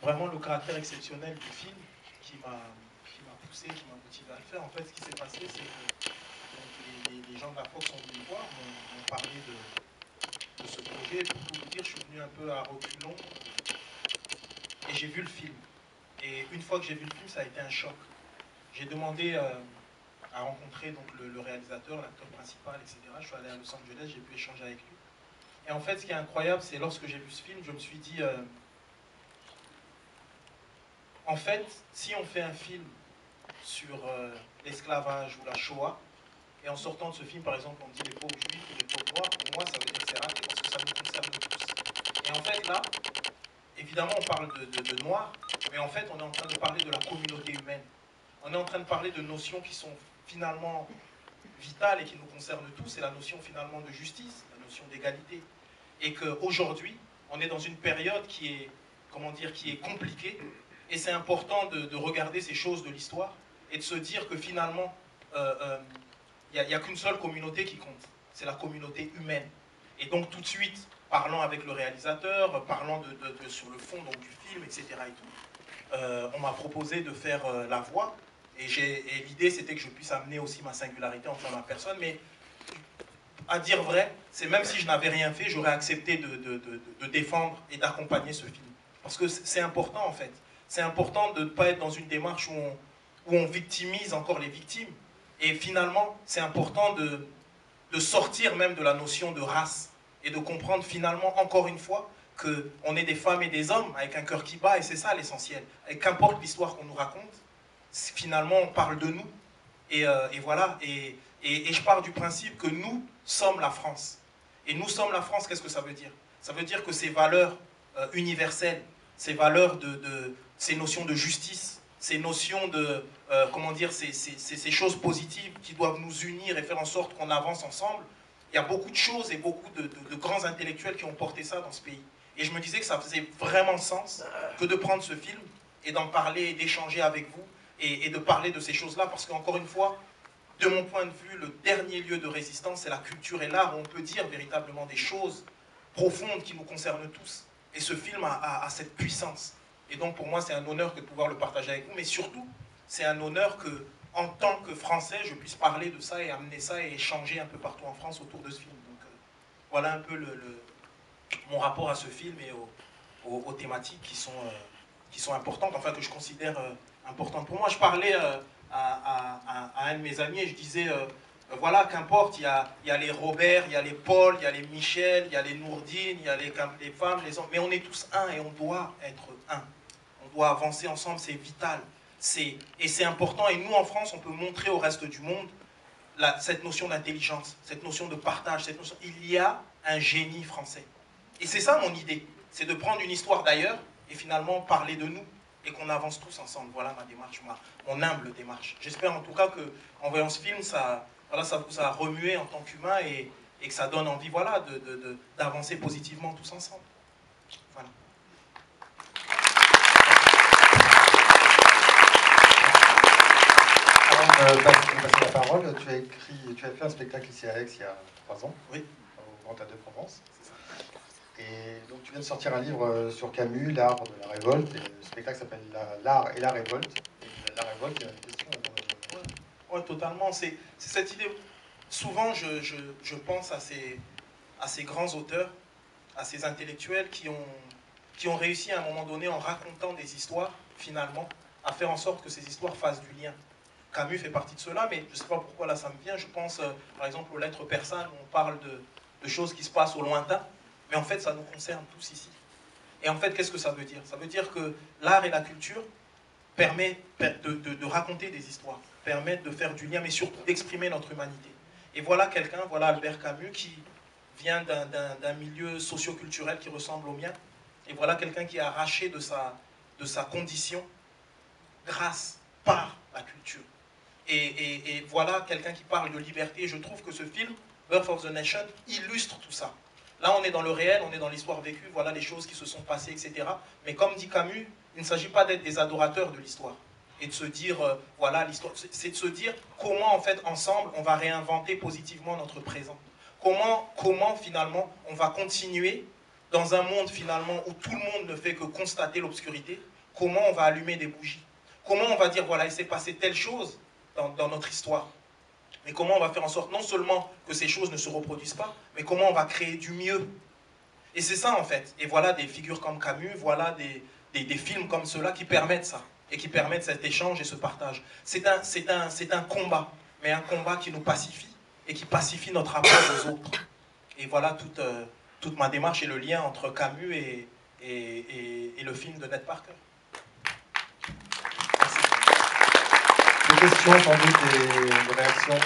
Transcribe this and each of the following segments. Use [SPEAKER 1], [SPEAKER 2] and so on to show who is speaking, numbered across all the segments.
[SPEAKER 1] vraiment le caractère exceptionnel du film qui m'a poussé, qui m'a motivé à le faire. En fait, ce qui s'est passé, c'est que donc, les gens de la Fox sont venus me voir, m'ont parlé de ce projet. Pour tout vous dire, je suis venu un peu à reculons et j'ai vu le film. Et une fois que j'ai vu le film, ça a été un choc. J'ai demandé à rencontrer donc, le réalisateur, l'acteur principal, etc. Je suis allé à Los Angeles, j'ai pu échanger avec lui. Et en fait, ce qui est incroyable, c'est lorsque j'ai vu ce film, je me suis dit, en fait, si on fait un film sur l'esclavage ou la Shoah, et en sortant de ce film, par exemple, on dit les pauvres juifs ou les pauvres noirs, pour moi, ça veut dire que c'est raté parce que ça nous concerne tous. Et en fait, là, évidemment, on parle de noirs, mais en fait, on est en train de parler de la communauté humaine. On est en train de parler de notions qui sont finalement vitales et qui nous concernent tous, c'est la notion finalement de justice, la notion d'égalité. Et qu'aujourd'hui, on est dans une période qui est, comment dire, qui est compliquée, et c'est important de regarder ces choses de l'histoire et de se dire que finalement, il n'y a qu'une seule communauté qui compte, c'est la communauté humaine. Et donc tout de suite, parlant avec le réalisateur, parlant sur le fond donc, du film, etc. Et tout, on m'a proposé de faire la voix, et l'idée c'était que je puisse amener aussi ma singularité en tant que personne, mais à dire vrai, c'est même si je n'avais rien fait, j'aurais accepté de défendre et d'accompagner ce film. Parce que c'est important en fait. C'est important de ne pas être dans une démarche où on victimise encore les victimes. Et finalement, c'est important de sortir même de la notion de race et de comprendre finalement, encore une fois, qu'on est des femmes et des hommes avec un cœur qui bat, et c'est ça l'essentiel. Et qu'importe l'histoire qu'on nous raconte, finalement, on parle de nous. Et voilà, et je pars du principe que nous sommes la France. Et nous sommes la France, qu'est-ce que ça veut dire? Ça veut dire que ces valeurs universelles, ces valeurs ces notions de justice, ces notions de, comment dire, ces choses positives qui doivent nous unir et faire en sorte qu'on avance ensemble. Il y a beaucoup de choses et beaucoup de grands intellectuels qui ont porté ça dans ce pays. Et je me disais que ça faisait vraiment sens que de prendre ce film et d'en parler et d'échanger avec vous et de parler de ces choses-là, parce qu'encore une fois, de mon point de vue, le dernier lieu de résistance, c'est la culture et l'art, où on peut dire véritablement des choses profondes qui nous concernent tous. Et ce film a cette puissance. Et donc pour moi, c'est un honneur que de pouvoir le partager avec vous, mais surtout, c'est un honneur que, en tant que Français, je puisse parler de ça et amener ça et échanger un peu partout en France autour de ce film. Donc voilà un peu mon rapport à ce film et aux thématiques qui sont importantes, enfin que je considère importantes pour moi. Je parlais à un de mes amis et je disais, voilà, qu'importe, il y a les Robert, il y a les Paul, il y a les Michel, il y a les Nourdine, il y a les femmes, les hommes, mais on est tous un et on doit être un. On doit avancer ensemble, c'est vital. Et c'est important, et nous en France, on peut montrer au reste du monde cette notion d'intelligence, cette notion de partage, il y a un génie français. Et c'est ça mon idée, c'est de prendre une histoire d'ailleurs et finalement parler de nous et qu'on avance tous ensemble. Voilà ma démarche, mon humble démarche. J'espère en tout cas qu'en voyant ce film, voilà, ça vous a remué en tant qu'humain et que ça donne envie voilà, d'avancer positivement tous ensemble. Voilà.
[SPEAKER 2] Avant de passer la parole, tu as fait un spectacle ici à Aix il y a 3 ans,
[SPEAKER 1] oui,
[SPEAKER 2] au Grand Théâtre de Provence. Et donc tu viens de sortir un livre sur Camus, L'art de la révolte, et le spectacle s'appelle L'art et la révolte. Et la révolte, il y a une question à ton avis.
[SPEAKER 1] Ouais, totalement. C'est cette idée. Souvent, je pense à ces grands auteurs, à ces intellectuels qui ont réussi à un moment donné, en racontant des histoires, finalement, à faire en sorte que ces histoires fassent du lien. Camus fait partie de cela, mais je ne sais pas pourquoi là ça me vient. Je pense, par exemple, aux lettres persanes, où on parle de choses qui se passent au lointain, mais en fait, ça nous concerne tous ici. Et en fait, qu'est-ce que ça veut dire? Ça veut dire que l'art et la culture permettent de raconter des histoires, permettent de faire du lien, mais surtout d'exprimer notre humanité. Et voilà quelqu'un, voilà Albert Camus, qui vient d'un milieu socio-culturel qui ressemble au mien. Et voilà quelqu'un qui est arraché de sa condition grâce, par la culture. Et voilà quelqu'un qui parle de liberté. Et je trouve que ce film, Birth of the Nation, illustre tout ça. Là, on est dans le réel, on est dans l'histoire vécue, voilà les choses qui se sont passées, etc. Mais comme dit Camus, il ne s'agit pas d'être des adorateurs de l'histoire et de se dire, voilà l'histoire, c'est de se dire comment, en fait, ensemble, on va réinventer positivement notre présent. Comment finalement, on va continuer dans un monde finalement où tout le monde ne fait que constater l'obscurité, comment on va allumer des bougies? Comment on va dire, voilà, il s'est passé telle chose dans notre histoire? Mais comment on va faire en sorte non seulement que ces choses ne se reproduisent pas, mais comment on va créer du mieux? Et c'est ça en fait. Et voilà des figures comme Camus, voilà des films comme ceux-là qui permettent ça. Et qui permettent cet échange et ce partage. C'est un combat, mais un combat qui nous pacifie et qui pacifie notre rapport aux autres. Et voilà toute ma démarche et le lien entre Camus et le film de Ned Parker. Merci.
[SPEAKER 2] Des questions, sans doute, des réactions.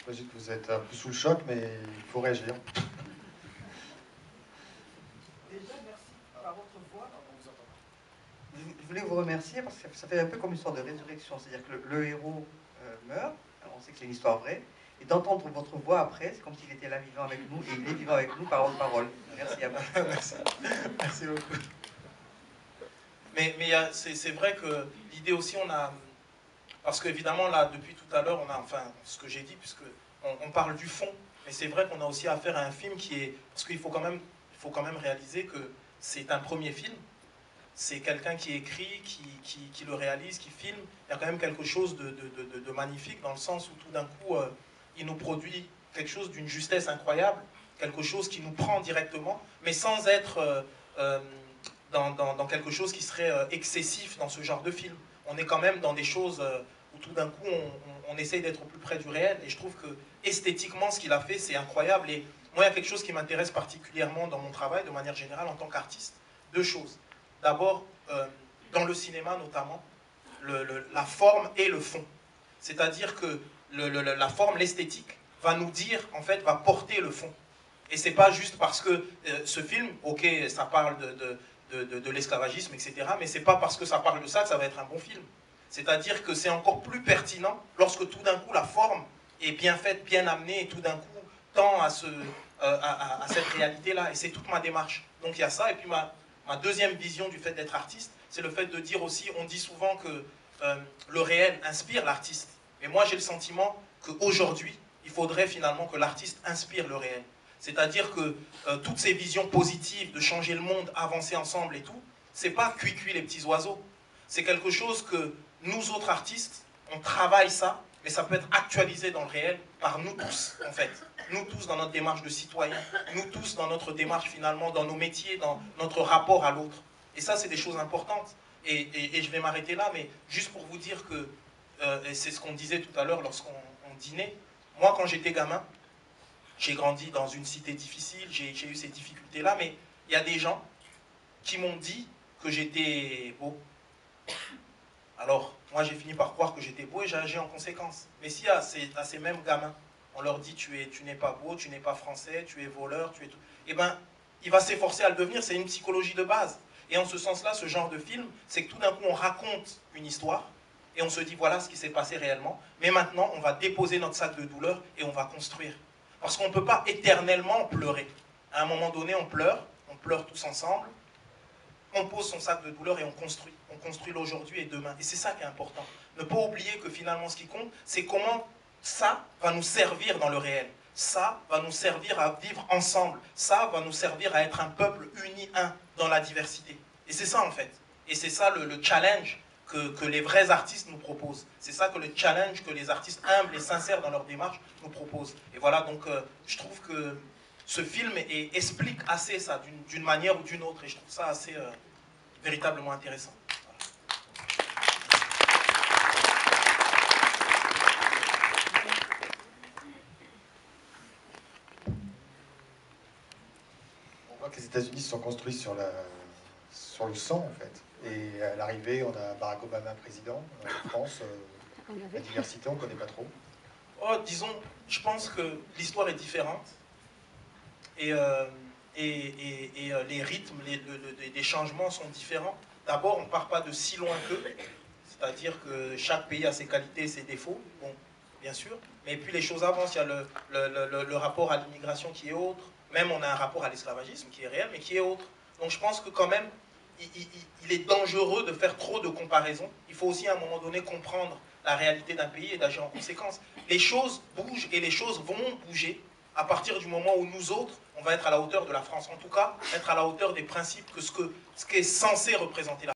[SPEAKER 2] J'imagine que vous êtes un peu sous le choc, mais il faut réagir.
[SPEAKER 3] Déjà, merci par votre voix. Je voulais vous remercier parce que ça fait un peu comme une sorte de résurrection. C'est-à-dire que le héros meurt, alors on sait que c'est une histoire vraie, et d'entendre votre voix après, c'est comme s'il était là vivant avec nous, et il est vivant avec nous parole par parole. Merci à vous.
[SPEAKER 1] Merci. Merci beaucoup. Mais c'est vrai que l'idée aussi, on a... Parce qu'évidemment, là, depuis tout à l'heure, on a, enfin, ce que j'ai dit, puisque on parle du fond, mais c'est vrai qu'on a aussi affaire à un film qui est... Parce qu'il faut quand même réaliser que c'est un premier film, c'est quelqu'un qui écrit, qui le réalise, qui filme. Il y a quand même quelque chose de magnifique, dans le sens où tout d'un coup, il nous produit quelque chose d'une justesse incroyable, quelque chose qui nous prend directement, mais sans être dans quelque chose qui serait excessif dans ce genre de film. On est quand même dans des choses où tout d'un coup, on essaye d'être au plus près du réel, et je trouve que esthétiquement, ce qu'il a fait, c'est incroyable. Et moi, il y a quelque chose qui m'intéresse particulièrement dans mon travail, de manière générale, en tant qu'artiste. Deux choses. D'abord, dans le cinéma notamment, la forme et le fond. C'est-à-dire que la forme, l'esthétique, va nous dire, en fait, va porter le fond. Et c'est pas juste parce que ce film, ok, ça parle de l'esclavagisme, etc., mais c'est pas parce que ça parle de ça que ça va être un bon film. C'est-à-dire que c'est encore plus pertinent lorsque tout d'un coup la forme est bien faite, bien amenée, et tout d'un coup tend à cette réalité-là. Et c'est toute ma démarche. Donc il y a ça, et puis ma deuxième vision du fait d'être artiste, c'est le fait de dire aussi, on dit souvent que le réel inspire l'artiste. Mais moi j'ai le sentiment qu'aujourd'hui, il faudrait finalement que l'artiste inspire le réel. C'est-à-dire que toutes ces visions positives de changer le monde, avancer ensemble et tout, c'est pas cuit les petits oiseaux. C'est quelque chose que nous autres artistes, on travaille ça, mais ça peut être actualisé dans le réel par nous tous, en fait. Nous tous dans notre démarche de citoyen, nous tous dans notre démarche finalement, dans nos métiers, dans notre rapport à l'autre. Et ça, c'est des choses importantes. Et je vais m'arrêter là, mais juste pour vous dire que, et c'est ce qu'on disait tout à l'heure lorsqu'on dînait, moi quand j'étais gamin, j'ai grandi dans une cité difficile, j'ai eu ces difficultés-là, mais il y a des gens qui m'ont dit que j'étais beau. Alors, moi j'ai fini par croire que j'étais beau et j'ai agi en conséquence. Mais si à ces mêmes gamins, on leur dit tu n'es pas beau, tu n'es pas français, tu es voleur, tu es tout, eh bien, il va s'efforcer à le devenir, c'est une psychologie de base. Et en ce sens-là, ce genre de film, c'est que tout d'un coup on raconte une histoire et on se dit voilà ce qui s'est passé réellement, mais maintenant on va déposer notre sac de douleur et on va construire. Parce qu'on ne peut pas éternellement pleurer. À un moment donné, on pleure tous ensemble, on pose son sac de douleur et on construit. On construit l'aujourd'hui et demain. Et c'est ça qui est important. Ne pas oublier que finalement, ce qui compte, c'est comment ça va nous servir dans le réel. Ça va nous servir à vivre ensemble. Ça va nous servir à être un peuple uni, un, dans la diversité. Et c'est ça, en fait. Et c'est ça le challenge que les vrais artistes nous proposent. C'est ça que le challenge que les artistes humbles et sincères dans leur démarche nous proposent. Et voilà, donc je trouve que ce film explique assez ça, d'une manière ou d'une autre. Et je trouve ça assez véritablement intéressant.
[SPEAKER 2] On voit que les États-Unis se sont construits sur le sang, en fait. Et à l'arrivée, on a Barack Obama président. En France, la diversité, on ne connaît pas trop.
[SPEAKER 1] Oh, disons, je pense que l'histoire est différente. Et les rythmes, les changements sont différents. D'abord, on ne part pas de si loin qu'eux. C'est-à-dire que chaque pays a ses qualités et ses défauts. Bon, bien sûr. Mais puis les choses avancent. Il y a le rapport à l'immigration qui est autre. Même on a un rapport à l'esclavagisme qui est réel, mais qui est autre. Donc je pense que quand même, il est dangereux de faire trop de comparaisons. Il faut aussi à un moment donné comprendre la réalité d'un pays et d'agir en conséquence. Les choses bougent et les choses vont bouger à partir du moment où nous autres, on va être à la hauteur de la France. En tout cas, être à la hauteur des principes que ce qu'est censé représenter la